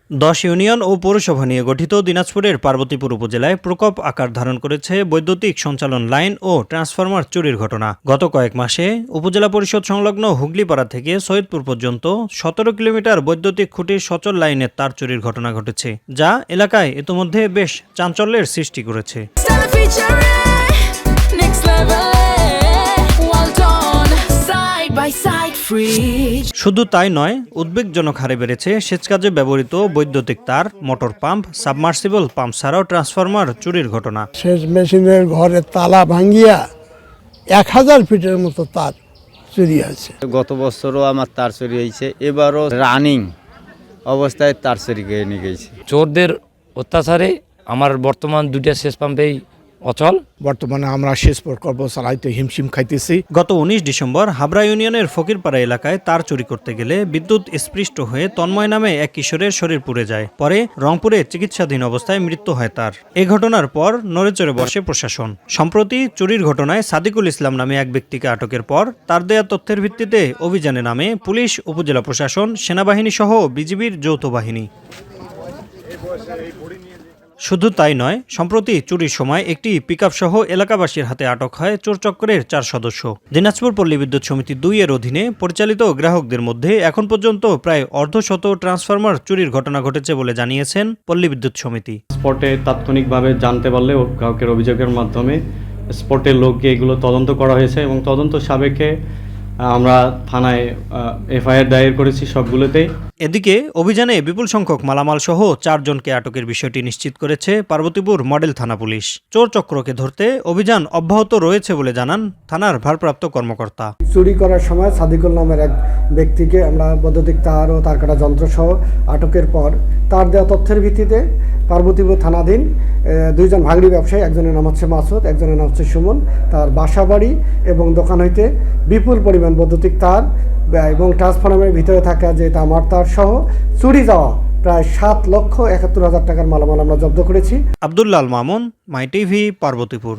10 union ও পৌরসভা নিয়ে গঠিত দিনাজপুরের পার্বতীপুর উপজেলায় প্রকোপ আকার ধারণ করেছে বৈদ্যুতিক সঞ্চালন লাইন ও ট্রান্সফরমার চুরির ঘটনা। গত কয়েক মাসে উপজেলা পরিষদ সংলগ্ন হুগলিপাড়া থেকে সৈয়দপুর পর্যন্ত 17 কিলোমিটার বৈদ্যুতিক খুঁটির সচল লাইনের তার চুরির ঘটনা ঘটেছে, যা এলাকায় ইতোমধ্যে বেশ চাঞ্চল্যের সৃষ্টি করেছে। শুধু তাই নয়, উদ্বেগজনক হারে বেড়েছে সেচ কাজে ব্যবহৃত বৈদ্যুতিক তার, মোটর পাম্প, সাবমার্সিবল পাম্প ছাড়াও ট্রান্সফরমার চুরির ঘটনা। সেচ মেশিনের ঘরে তালা ভাঙ্গিয়া 1000 ফিটের মতো তার চুরি হয়েছে। গত বছরও আমার তার চুরি হয়েছে, এবারও রানিং অবস্থায় তার চুরি করে নিয়ে গেছে। চোরদের অত্যাচারে আমার বর্তমান 2টা সেচ পাম্পেই অচল। বর্তমানে আমরা সেচ প্রকল্প চালাইতে হিমশিম খাইতেছি। গত 19 ডিসেম্বর হাবড়া ইউনিয়নের ফকিরপাড়া এলাকায় তার চুরি করতে গেলে বিদ্যুৎ স্পৃষ্ট হয়ে তন্ময় নামে এক কিশোরের শরীর পুড়ে যায়। পরে রংপুরে চিকিৎসাধীন অবস্থায় মৃত্যু হয় তার। এই ঘটনার পর নড়েচড়ে বসে প্রশাসন। সম্প্রতি চুরির ঘটনায় সাদিকুল ইসলাম নামে এক ব্যক্তিকে আটকের পর তার দেয়া তথ্যের ভিত্তিতে অভিযানে নামে পুলিশ, উপজেলা প্রশাসন, সেনাবাহিনী সহ বিজিবির যৌথ বাহিনী। শুধু তাই নয়, সম্প্রতি চুরির সময় একটি পিকআপ সহ এলাকাবাসীর হাতে আটক হয় চোরচক্রের 4 সদস্য। দিনাজপুর পল্লী বিদ্যুৎ সমিতি 2 এর অধীনে পরিচালিত গ্রাহকদের মধ্যে এখন পর্যন্ত প্রায় অর্ধশত ট্রান্সফরমার চুরির ঘটনা ঘটেছে বলে জানিয়েছেন পল্লী বিদ্যুৎ সমিতি। স্পটে তাৎক্ষণিকভাবে জানতে পারলে গ্রাহকের অভিযোগের মাধ্যমে স্পটের লোককে এগুলো তদন্ত করা হয়েছে এবং তদন্ত সাপেক্ষে আমরা থানায় এফআইআর দায়ের করেছি সবগুলোতেই। এদিকে অভিযানে বিপুল সংখ্যক মালামাল সহ 4 জনকে আটকের বিষয়টি নিশ্চিত করেছে পার্বতীপুর মডেল থানা পুলিশ। চোর চক্রকে ধরতে অভিযান অব্যাহত রয়েছে বলে জানান থানার ভারপ্রাপ্ত কর্মকর্তা। চুরি করার সময় সাদিকুল নামের এক ব্যক্তিকে আমরা বৈদ্যুতিক তার ও তার কাটা যন্ত্র সহ আটকের পর তার দেওয়া তথ্যের ভিত্তিতে পার্বতীপুর থানাধীন 2 জন ভাগড়ি ব্যবসায়ী, একজনের নাম হচ্ছে মাসুদ, একজনের নাম হচ্ছে সুমন, তার বাসা বাড়ি এবং দোকান হইতে বিপুল পরিমাণ বৈদ্যুতিক তার এবং ট্রান্সফরমারের ভিতরে থাকা যে তামার তার সহ চুরি যাওয়া প্রায় 7,71,000 টাকার মালামাল আমরা জব্দ করেছি। আব্দুল্লাহ আল মামুন, মাই টিভি, পার্বতীপুর।